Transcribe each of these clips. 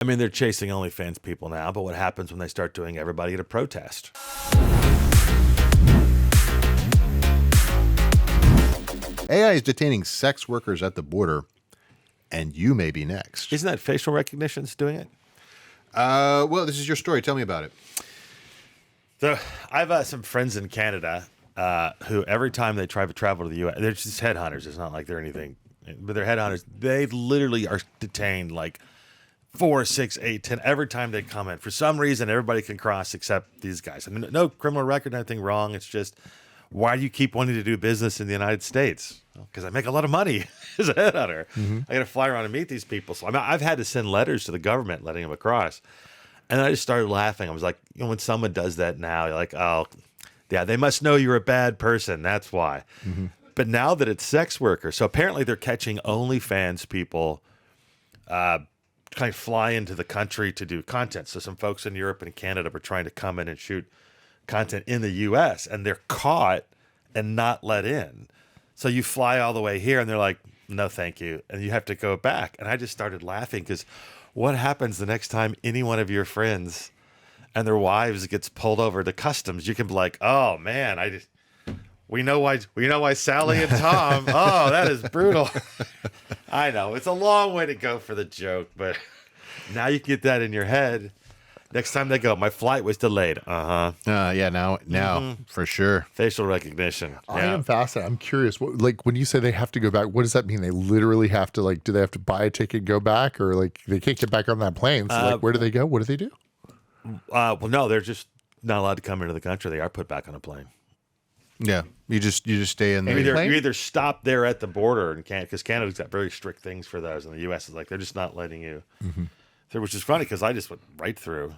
I mean, they're chasing OnlyFans people now, but what happens when they start doing everybody at a protest? AI is detaining sex workers at the border, and you may be next. Isn't that facial recognition that's doing it? Well, this is your story. Tell me about it. So I have some friends in Canada who every time they try to travel to the U.S., they're just headhunters. It's not like they're anything, but they're headhunters. They literally are detained like 4, 6, 8, 10 every time they come in. For some reason, everybody can cross except these guys. I mean, no criminal record, nothing wrong. It's just, why do you keep wanting to do business in the United States? Because I make a lot of money as a headhunter. I got to fly around and meet these people. So I've had to send letters to the government letting them across. And I just started laughing. I was like, when someone does that now, you're like, oh, yeah, they must know you're a bad person. That's why. But now that it's sex workers, so apparently they're catching OnlyFans people kind of fly into the country to do content. So some folks in Europe and Canada were trying to come in and shoot content in the U.S., and they're caught and not let in. So you fly all the way here, and they're like, no, thank you. And you have to go back. And I just started laughing because what happens the next time any one of your friends and their wives gets pulled over to customs? You can be like, oh, man, we know why Sally and Tom, oh, that is brutal. I know. It's a long way to go for the joke, but now you can get that in your head. Next time they go, my flight was delayed. Yeah, now for sure. Facial recognition. I am fascinated. I'm curious. Like when you say they have to go back, what does that mean? They literally have to do they have to buy a ticket, go back, or like they can't get back on that plane? So where do they go? What do they do? Well, no, they're just not allowed to come into the country. They are put back on a plane. Yeah, you just stay in the You either stop there at the border and can't, because Canada's got very strict things for those, and the U.S. is like they're just not letting you. Which is funny because I just went right through.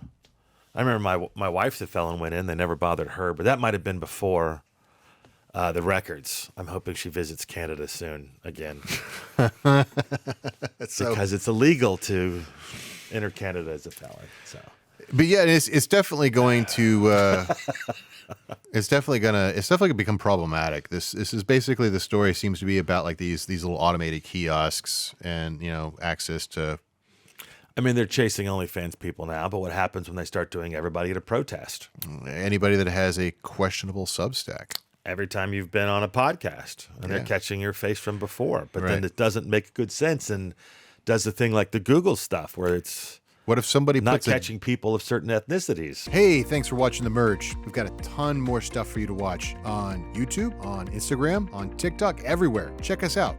I remember my wife's a felon went in. They never bothered her, but that might have been before the records. I'm hoping she visits Canada soon again. Because it's illegal to enter Canada as a felon. So, but yeah, it's definitely going to it's definitely gonna become problematic. This is basically, the story seems to be about like these little automated kiosks and access to. I mean, they're chasing OnlyFans people now, but what happens when they start doing everybody at a protest? Anybody that has a questionable Substack. Every time you've been on a podcast and they're catching your face from before, but then it doesn't make good sense and does the thing like the Google stuff where it's what if somebody not catching people of certain ethnicities. Hey, thanks for watching The Merge. We've got a ton more stuff for you to watch on YouTube, on Instagram, on TikTok, everywhere. Check us out.